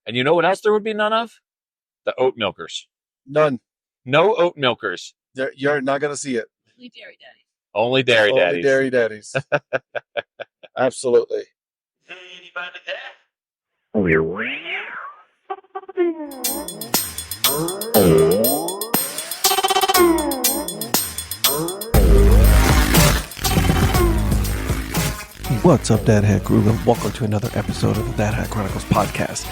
And you know what else there would be none of? The oat milkers. None. No oat milkers. You're not going to see it. Only dairy daddies. Only dairy daddies. Only dairy daddies. Absolutely. Anybody there? What's up, Dad Hat Crew, and welcome to another episode of the Dad Hat Chronicles Podcast.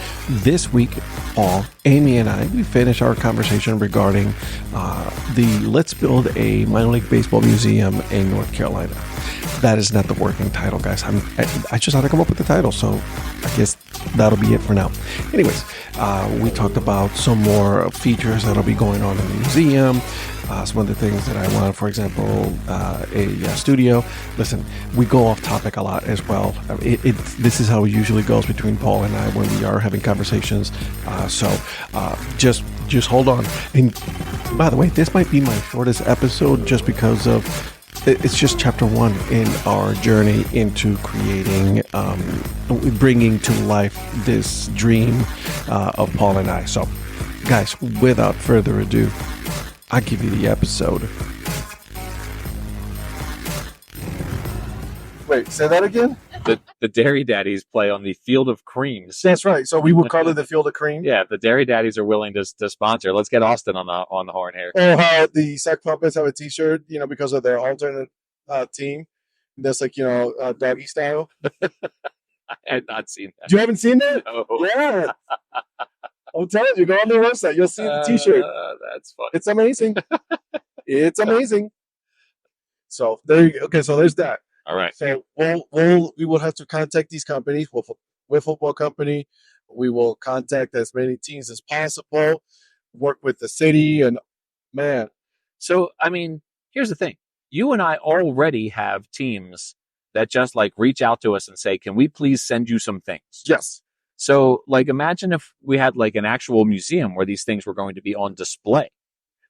This week, Paul, Amy, and I, we finished our conversation regarding the Let's Build a Minor League Baseball Museum in North Carolina. That is not the working title, guys. I just had to come up with the title, so I guess that'll be it for now. Anyways, we talked about some more features that'll be going on in the museum. Some of the things that I want, for example, a studio. Listen, we go off topic a lot as well. This is how it usually goes between Paul and I when we are having conversations. So just hold on. And by the way, this might be my shortest episode just because of it's just chapter 1 in our journey into creating, bringing to life this dream of Paul and I. So, guys, without further ado, I'll give you the episode. Wait, say that again? The dairy daddies play on the Field of Creams. That's right. So we would call it the Field of Cream. Yeah, the dairy daddies are willing to sponsor. Let's get Austin on the horn here. Or how the Sack Puppets have a T-shirt, because of their alternate team. That's like, doggy style. I had not seen that. You haven't seen that? No. Yeah. I'm telling you, go on their website. You'll see the T-shirt. That's funny. It's amazing. It's amazing. So there you go. Okay, so there's that. All right. So we will have to contact these companies. With football company, we will contact as many teams as possible. Work with the city, and man. So I mean, here's the thing: you and I already have teams that just like reach out to us and say, "Can we please send you some things?" Yes. So, like, imagine if we had like an actual museum where these things were going to be on display.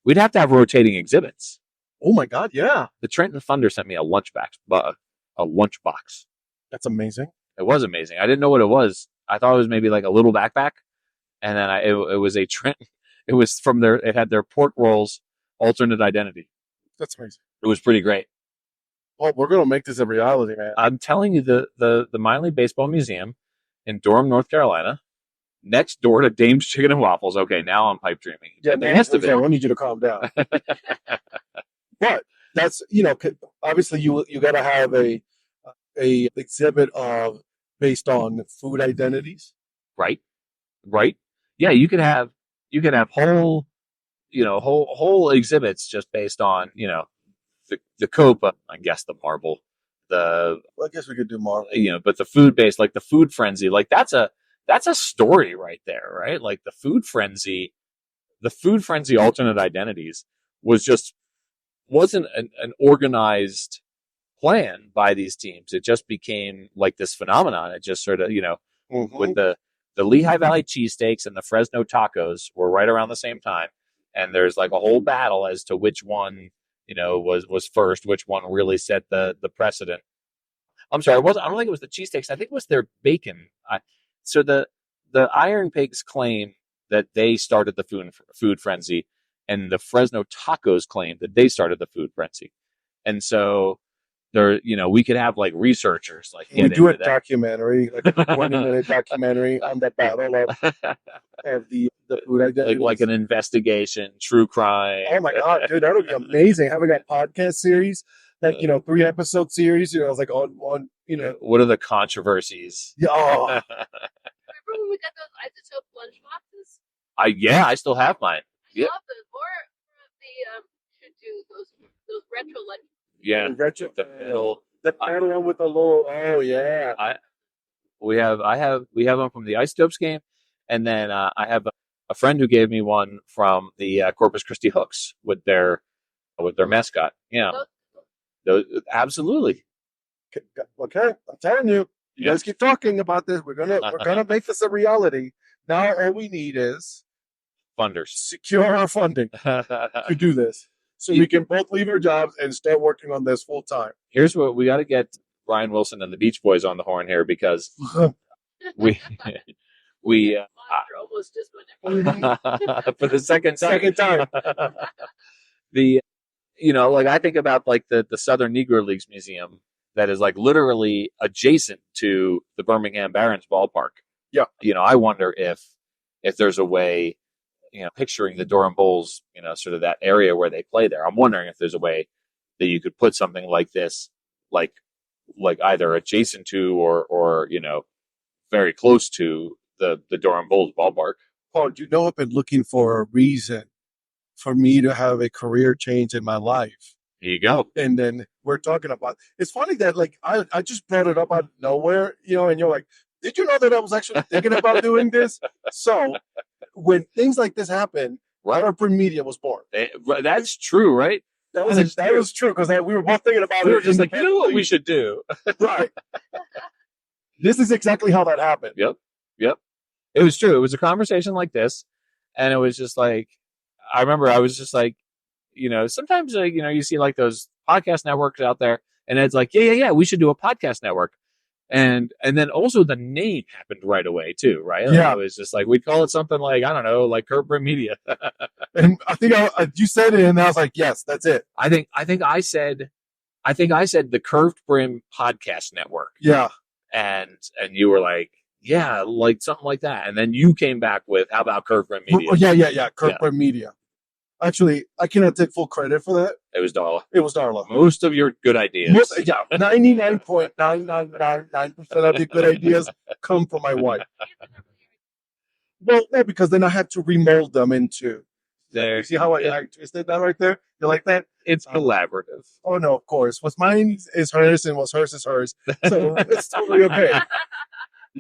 We'd have to have rotating exhibits. Oh my God! Yeah. The Trenton Thunder sent me a lunchbox. That's amazing. It was amazing. I didn't know what it was. I thought it was maybe like a little backpack, and then it was a Trenton. It was from their. It had their pork rolls alternate identity. That's amazing. It was pretty great. Well, we're gonna make this a reality, man. I'm telling you, the Minor League Baseball Museum in Durham, North Carolina, next door to Dame's Chicken and Waffles. Okay, now I'm pipe dreaming. Yeah, there has to be. I need you to calm down. But that's obviously you got to have a exhibit based on food identities. Right. Yeah, you could have whole exhibits just based on the copa, I guess the marble, I guess we could do more. But the food based, like the food frenzy, like that's a story right there, right? Like the food frenzy alternate identities wasn't an organized plan by these teams. It just became like this phenomenon. It just sort of, with the Lehigh Valley cheesesteaks and the Fresno tacos were right around the same time. And there's like a whole battle as to which one, was first, which one really set the precedent. I'm sorry, I don't think it was the cheesesteaks. I think it was their bacon. So the Iron Pigs claim that they started the food frenzy, and the Fresno tacos claim that they started the food frenzy. And so there, we could have like researchers like we do a documentary, like a 20-minute documentary on the battle of the food identity, like an investigation, true crime. Oh my God, dude, that would be amazing. Having a podcast series, like 3-episode series, like on what are the controversies? Yeah. Oh. Remember when we got those isotope lunch boxes? Yeah, I still have mine. I love those. More of the should do those retro lunch. Yeah, the panel one with the little. Oh yeah. We have them from the Isotopes game, and then I have a friend who gave me one from the Corpus Christi Hooks with their mascot. Yeah, those absolutely. Okay, I'm telling you, you guys keep talking about this. We're gonna make this a reality. Now all we need is funders. Secure our funding to do this, so we can both leave our jobs and start working on this full time. Here's what we got to get: Brian Wilson and the Beach Boys on the horn here, because we monster almost just went. For the second time. Second time. The, like I think about like the Southern Negro Leagues Museum that is like literally adjacent to the Birmingham Barons ballpark. Yeah. I wonder if there's a way, picturing the Durham Bulls, sort of that area where they play there. I'm wondering if there's a way that you could put something like this, like either adjacent to or very close to the Durham Bulls ballpark. Paul, I've been looking for a reason for me to have a career change in my life. Here you go. And then we're talking about, it's funny that like, I just brought it up out of nowhere, and you're like, did you know that I was actually thinking about doing this? So when things like this happen, Harper Media was born. That's true, right? That was true because we were both thinking about it. We were just like, you know what we should do? Right. This is exactly how that happened. Yep. It was true. It was a conversation like this. And it was just like, I remember I was just like, sometimes, you see like those podcast networks out there and it's like, yeah, we should do a podcast network. And then also the name happened right away too, right? Like, yeah. It was just like, we'd call it something like, I don't know, like Corporate Media. And I think you said it and I was like, yes, that's it. I think I said the Curved Brim Podcast Network. Yeah. And you were like, yeah, like something like that. And then you came back with, how about Curved Brim Media? Yeah. Curved Brim Media. Actually, I cannot take full credit for that. It was Darla. Most of your good ideas. 99.9999% of the good ideas come from my wife. Well, no, because then I had to remold them into. There. You see how I twisted that right there? You like that? It's collaborative. Oh, no, of course. What's mine is hers and what's hers is hers. So it's totally okay.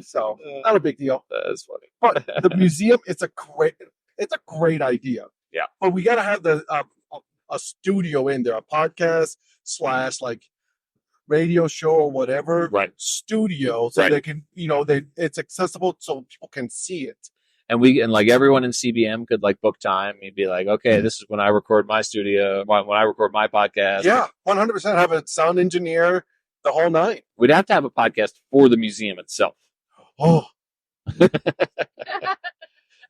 So not a big deal. That's funny. But the museum, it's a great idea. Yeah. But we got to have a studio in there, a podcast / like radio show or whatever. Right. Studio. So they can, it's accessible so people can see it. And like everyone in CBM could like book time. You'd be like, okay, this is when I record my studio, when I record my podcast. Yeah. 100% have a sound engineer, the whole night. We'd have to have a podcast for the museum itself. Oh.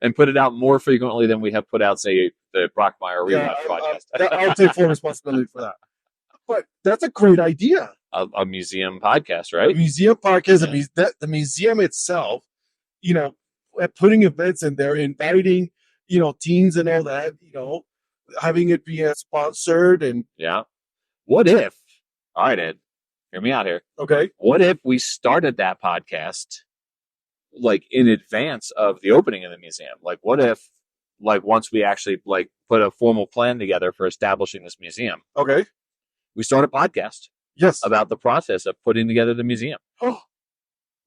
And put it out more frequently than we have put out, say, the Brockmeyer Relapse podcast. I'll take full responsibility for that. But that's a great idea. A museum podcast, right? A museum podcast, the museum itself, putting events in there, inviting, teens and all that, having it be sponsored and. Yeah. What if, all right, Ed, hear me out here. Okay. What if we started that podcast like in advance of the opening of the museum? Like what if like once we actually like put a formal plan together for establishing this museum, okay, we start a podcast yes about the process of putting together the museum. Like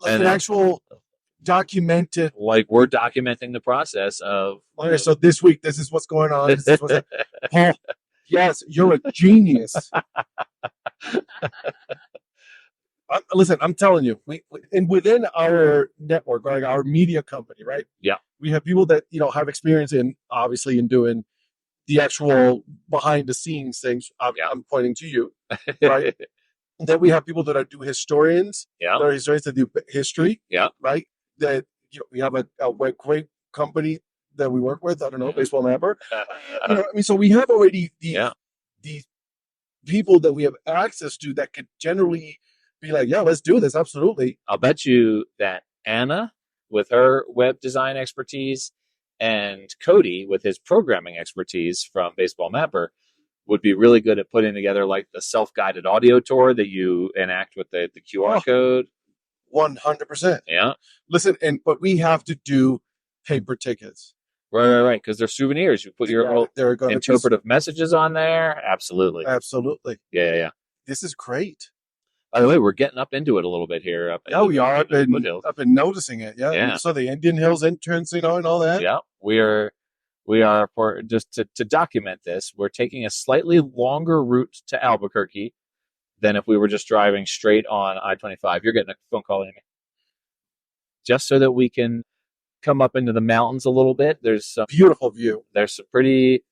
an actual documented, like we're documenting the process of okay, so this week this is what's going on, this is what's Paul, yes, you're a genius. Listen, I'm telling you, and within our network, like our media company, right? Yeah, we have people that have experience in doing the actual behind the scenes things. I'm pointing to you, right? And then we have people that do historians. Yeah, that are historians that do history. Yeah, right. That we have a great company that we work with. I don't know, Baseball Mapper. So we have already these people that we have access to that could generally be like, yeah, let's do this. Absolutely. I'll bet you that Anna, with her web design expertise, and Cody, with his programming expertise from Baseball Mapper, would be really good at putting together like the self-guided audio tour that you enact with the QR code. 100%. Yeah. Listen, but we have to do paper tickets. Right. Because they're souvenirs. You put your little interpretive messages on there. Absolutely. Yeah. This is great. By the way, we're getting up into it a little bit here. We are. I've been noticing it. Yeah. So the Indian Hills entrance, and all that. Yeah. We are for just to document this. We're taking a slightly longer route to Albuquerque than if we were just driving straight on I-25. You're getting a phone call, Amy. Just so that we can come up into the mountains a little bit. There's some beautiful view. There's some pretty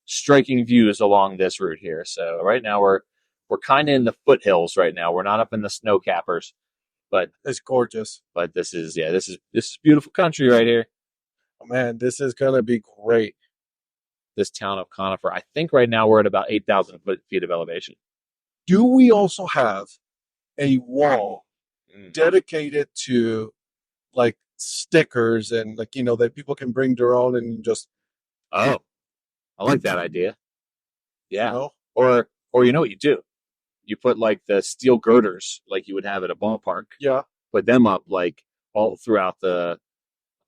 striking views along this route here. So right now we're kind of in the foothills right now. We're not up in the snow cappers, but it's gorgeous. But this is beautiful country right here. Man, this is going to be great. This town of Conifer. I think right now we're at about 8,000 feet of elevation. Do we also have a wall dedicated to like stickers and like, that people can bring their own and just. Oh, I like that idea. Yeah. You know? Or you know what you do? You put like the steel girders like you would have at a ballpark. Yeah. Put them up like all throughout the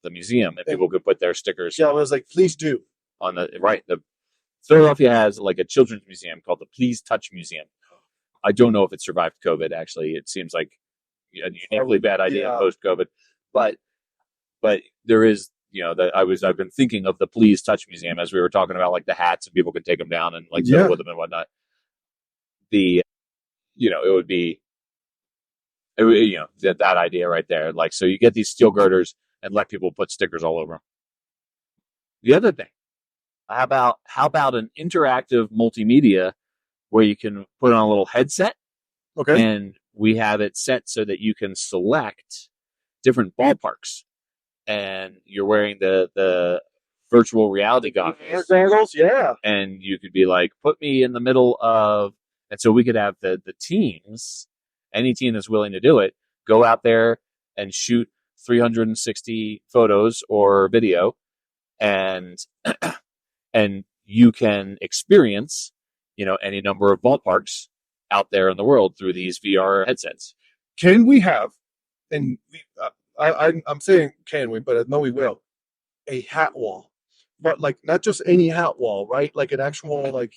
museum, and people could put their stickers. Yeah, I was like, please do. On the right. The Philadelphia has like a children's museum called the Please Touch Museum. I don't know if it survived COVID. Actually, it seems like a uniquely bad idea post COVID, but there is, I've been thinking of the Please Touch Museum as we were talking about like the hats and people could take them down and like fiddle with them and whatnot. It would be, that idea right there. Like, so you get these steel girders and let people put stickers all over them. The other thing, how about an interactive multimedia where you can put on a little headset? Okay. And we have it set so that you can select different ballparks, and you're wearing the virtual reality goggles. Yeah. And you could be like, put me in the middle of, and so we could have the teams, any team that's willing to do it, go out there and shoot 360 photos or video, and you can experience, any number of ballparks out there in the world through these VR headsets. Can we have, and I'm saying can we, but I know we will, a hat wall, but like not just any hat wall, right? Like an actual like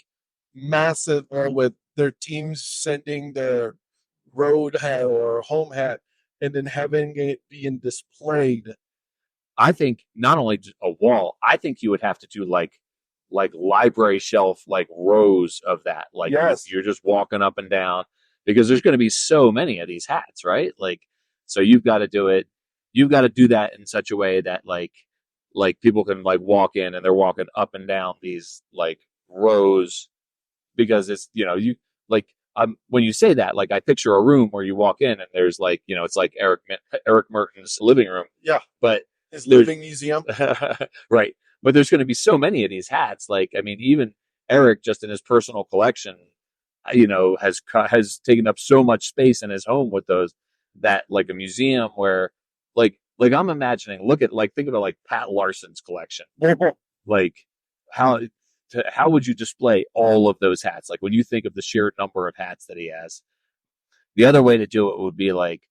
massive wall with their teams sending their road hat or home hat, and then having it being displayed. I think not only a wall, I think you would have to do like library shelf, like rows of that. Like you're just walking up and down, because there's going to be so many of these hats, right? Like, so you've got to do it. You've got to do that in such a way that like people can like walk in and they're walking up and down these like rows, because it's, you like, when you say that, like I picture a room where you walk in and there's like, it's like Eric Merton's living room. Yeah. But his living museum. Right. But there's going to be so many of these hats. Like, I mean, even Eric, just in his personal collection, has taken up so much space in his home with those, that like a museum where like I'm imagining, think about like Pat Larson's collection. Like how would you display all of those hats? Like when you think of the sheer number of hats that he has, the other way to do it would be like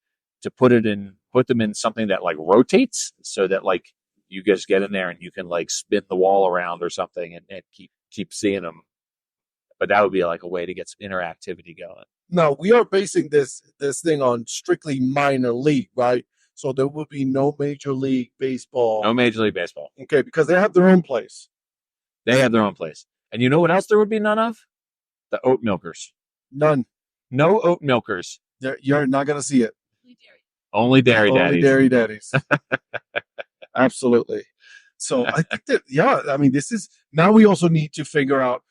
to put them in something that like rotates, so that like you just get in there and you can like spin the wall around or something and keep seeing them. But that would be like a way to get some interactivity going. Now, we are basing this thing on strictly minor league, right? So there will be no Major League Baseball. No Major League Baseball. Okay, because they have their own place. They have their own place. And you know what else there would be none of? The oat milkers. None. No oat milkers. You're not going to see it. Only dairy daddies. Only dairy daddies. Absolutely. So I think that, this is, now we also need to figure out,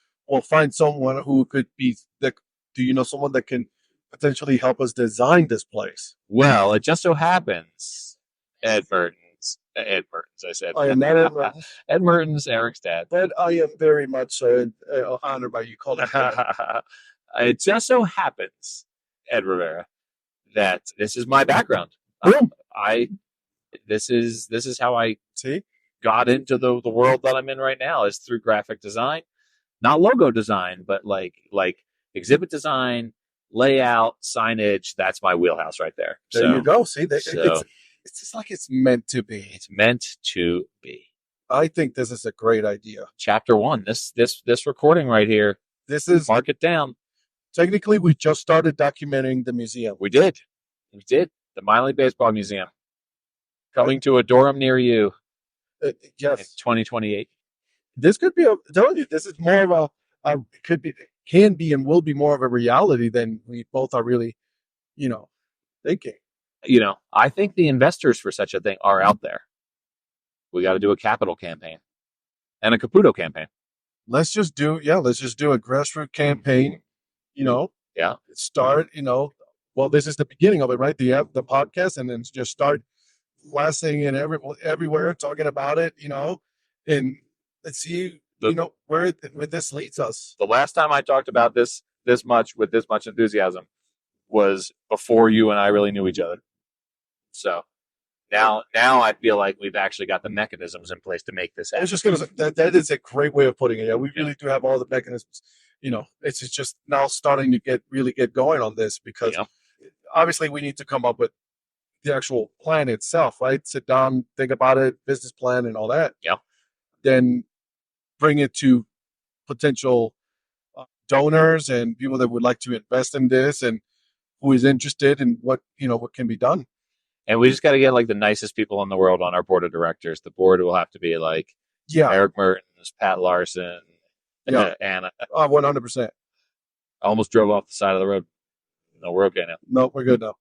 find someone who could be, do you know someone that can potentially help us design this place? Well, it just so happens, Ed Mertens, I said. I am not Ed Mertens. Ed Mertens, Eric's dad. But I am very much honored by you calling me. It just so happens, Ed Rivera, that this is my background. This is how I got into the world that I'm in right now, is through graphic design, not logo design, but like exhibit design, layout, signage. That's my wheelhouse right there. There you go. See, it's just like it's meant to be. It's meant to be. I think this is a great idea. Chapter 1. This recording right here. This is, mark it down. Technically, we just started documenting the museum. We did. The Minor League Baseball Museum, coming to a Durham near you. Yes. In 2028. This could be this is more of can be and will be more of a reality than we both are really, thinking. I think the investors for such a thing are out there. We got to do a capital campaign and a Caputo campaign. Let's just do a grassroots campaign, Yeah. Start, this is the beginning of it, right? The podcast, and then just start last thing and everywhere talking about it, and let's see, where this leads us. The last time I talked about this much with this much enthusiasm was before you and I really knew each other. So now I feel like we've actually got the mechanisms in place to make this happen. I was just going to say that is a great way of putting it. Yeah, we really do have all the mechanisms. It's just now starting to get going on this because obviously we need to come up with the actual plan itself, right? Sit down, think about it, business plan and all that. Yeah. Then bring it to potential donors and people that would like to invest in this and who is interested in what can be done. And we just got to get like the nicest people in the world on our board of directors. The board will have to be like Eric Mertens, Pat Larson, Anna. 100%. I almost drove off the side of the road. No, we're okay now. No, we're good now.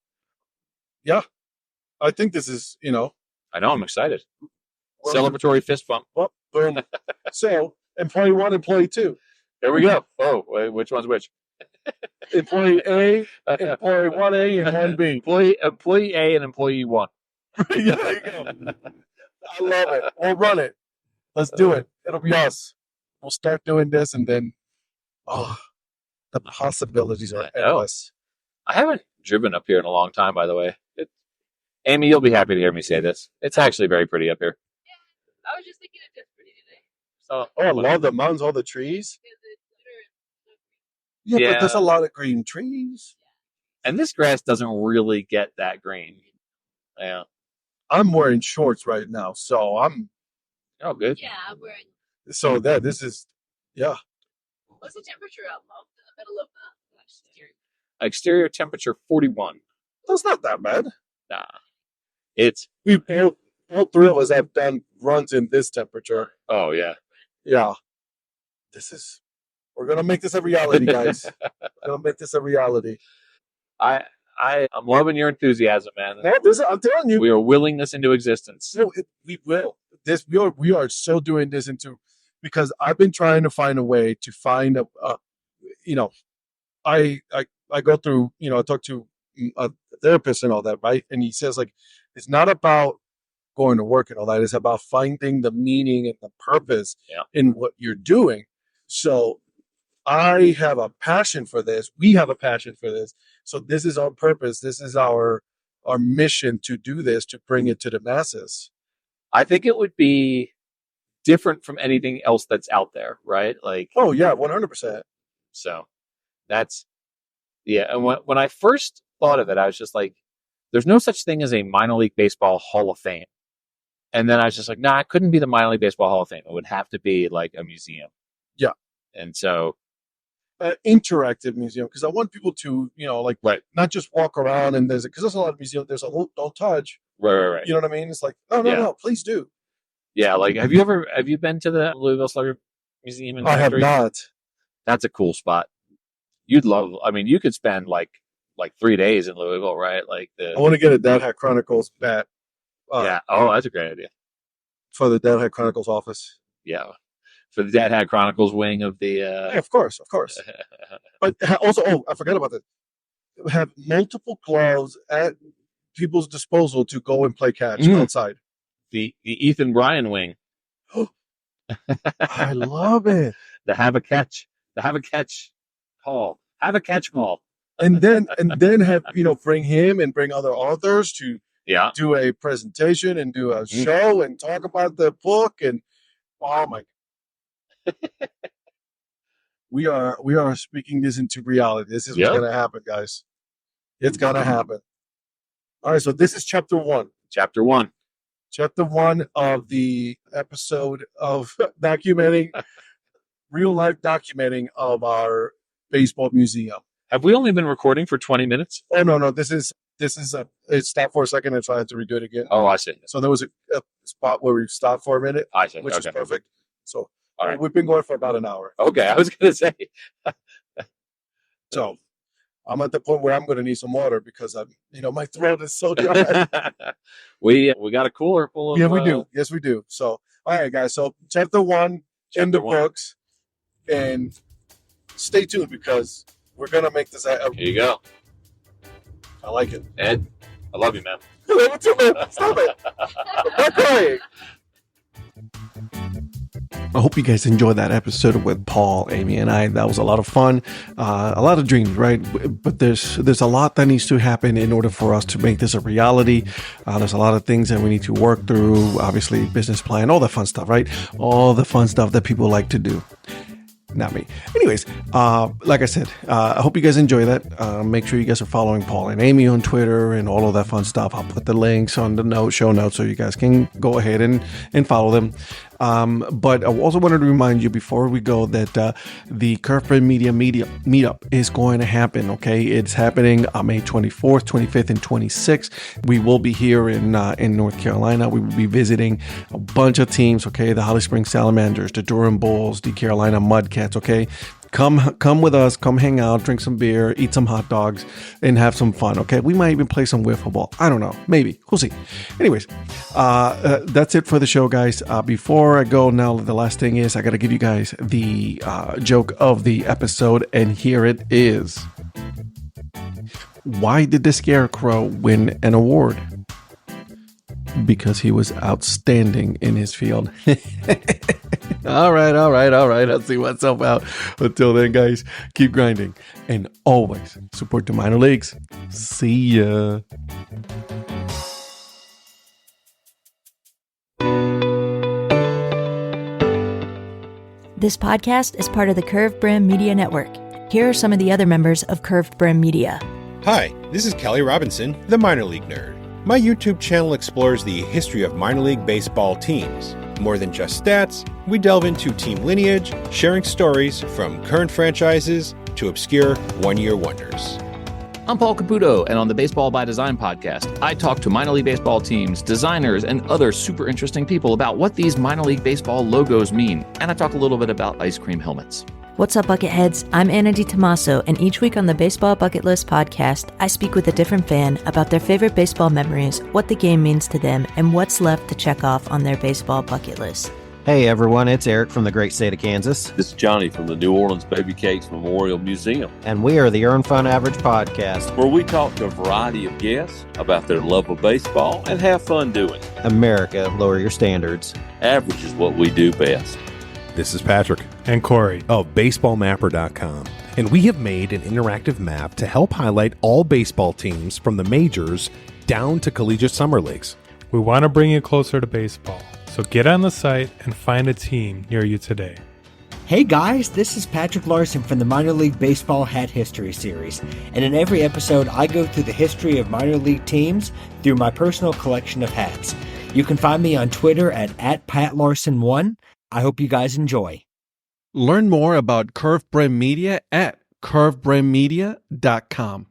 Yeah. I think this is, I know, I'm excited. Celebratory fist bump. Well, boom. So, employee 1, employee 2. There we go. Oh, wait, which one's which? Employee A, employee 1A, and 1B. Employee A and employee 1. Yeah, there you go. I love it. We'll run it. Let's do it. It'll be us. We'll start doing this, and then, the possibilities are endless. I haven't driven up here in a long time, by the way. Amy, you'll be happy to hear me say this. It's actually very pretty up here. Yeah, I was just thinking it's pretty today. So, I love the mountains, all the trees. Yeah, but there's a lot of green trees. And this grass doesn't really get that green. Yeah. I'm wearing shorts right now, so I'm... Oh, good. Yeah, I'm wearing... So this is... Yeah. What's the temperature out in the middle of the exterior? Exterior temperature 41. That's not that bad. Nah. We all three of us have done runs in this temperature. Oh, yeah. Yeah. We're going to make this a reality, guys. We're going to make this a reality. I'm loving your enthusiasm, man. No, I'm telling you. We are willing this into existence. No, we will. We are still doing this because I've been trying to find a way to find I go through, I talk to a therapist and all that, right? And he says, like, it's not about going to work and all that. It's about finding the meaning and the purpose in what you're doing. So I have a passion for this. We have a passion for this. So this is our purpose. This is our mission to do this, to bring it to the masses. I think it would be different from anything else that's out there, right? Like, oh yeah, 100%. So that's, and when I first thought of it, I was just like, there's no such thing as a minor league baseball Hall of Fame. And then I was just like, it couldn't be the minor league baseball Hall of Fame. It would have to be like a museum. Yeah. And so, interactive museum, because I want people to, not just walk around and because there's a lot of museums, there's a don't touch. Right. You know what I mean? It's like, no, please do. Yeah, like have you been to the Louisville Slugger Museum and Factory? I have not. That's a cool spot. You could spend like 3 days in Louisville, right? Like I want to get a Dad Hat Chronicles bat. Yeah. Oh, that's a great idea. For the Dad Hat Chronicles office. Yeah. For the Dad Hat Chronicles wing of the... Yeah, of course. But also, I forgot about that. Have multiple gloves at people's disposal to go and play catch outside. The Ethan Bryan wing. I love it. The have a catch hall. Have a catch hall. And then have, bring him and bring other authors to do a presentation and do a show and talk about the book. And oh my we are speaking this into reality. This is what's going to happen, guys. It's going to happen. All right, so this is chapter 1. Chapter 1 of the episode of documenting, real life documenting of our baseball museum. Have we only been recording for 20 minutes? Oh, no. This is it stopped for a second and so I had to redo it again. Oh, I see. So there was a spot where we stopped for a minute. I see. Which is perfect. So all right. We've been going for about an hour. Okay, I was going to say. So I'm at the point where I'm going to need some water because my throat is so dry. we got a cooler full of... Yeah, we do. Yes, we do. So, all right, guys. So chapter 1 in the books. And stay tuned because we're going to make this... Here you go. I like it. Ed, I love you, man. I love you too, man. Stop it. I'm not crying. I hope you guys enjoyed that episode with Paul, Amy, and I. That was a lot of fun, a lot of dreams, right? But there's a lot that needs to happen in order for us to make this a reality. There's a lot of things that we need to work through, obviously business plan, all the fun stuff, right? All the fun stuff that people like to do. Not me. Anyways, like I said, I hope you guys enjoy that. Make sure you guys are following Paul and Amy on Twitter and all of that fun stuff. I'll put the links on the show notes so you guys can go ahead and follow them. But I also wanted to remind you before we go that the Curve Brand Media meetup is going to happen. Okay, it's happening on May 24th, 25th, and 26th. We will be here in North Carolina. We will be visiting a bunch of teams. Okay, the Holly Springs Salamanders, the Durham Bulls, the Carolina Mudcats. Okay. Come with us, come hang out, drink some beer, eat some hot dogs, and have some fun, okay? We might even play some wiffle ball. I don't know. Maybe. We'll see. Anyways, that's it for the show, guys. Before I go now, the last thing is I got to give you guys the joke of the episode, and here it is. Why did the Scarecrow win an award? Because he was outstanding in his field. All right. I'll see myself out. Until then, guys, keep grinding and always support the minor leagues. See ya. This podcast is part of the Curve Brand Media Network. Here are some of the other members of Curve Brand Media. Hi, this is Kelly Robinson, the Minor League Nerd. My YouTube channel explores the history of minor league baseball teams. More than just stats, we delve into team lineage, sharing stories from current franchises to obscure one-year wonders. I'm Paul Caputo, and on the Baseball by Design podcast, I talk to minor league baseball teams, designers, and other super interesting people about what these minor league baseball logos mean, and I talk a little bit about ice cream helmets. What's up, Bucketheads? I'm Anna DiTomaso, and each week on the Baseball Bucket List podcast, I speak with a different fan about their favorite baseball memories, what the game means to them, and what's left to check off on their baseball bucket list. Hey everyone, it's Eric from the great state of Kansas. This is Johnny from the New Orleans Baby Cakes Memorial Museum. And we are the Earn Fun Average podcast, where we talk to a variety of guests about their love of baseball and have fun doing it. America, lower your standards. Average is what we do best. This is Patrick and Corey of BaseballMapper.com, and we have made an interactive map to help highlight all baseball teams from the majors down to collegiate summer leagues. We want to bring you closer to baseball, so get on the site and find a team near you today. Hey guys, this is Patrick Larson from the Minor League Baseball Hat History Series, and in every episode I go through the history of minor league teams through my personal collection of hats. You can find me on Twitter at @PatLarson1. I hope you guys enjoy. Learn more about Curve Brand Media at curvebrandmedia.com.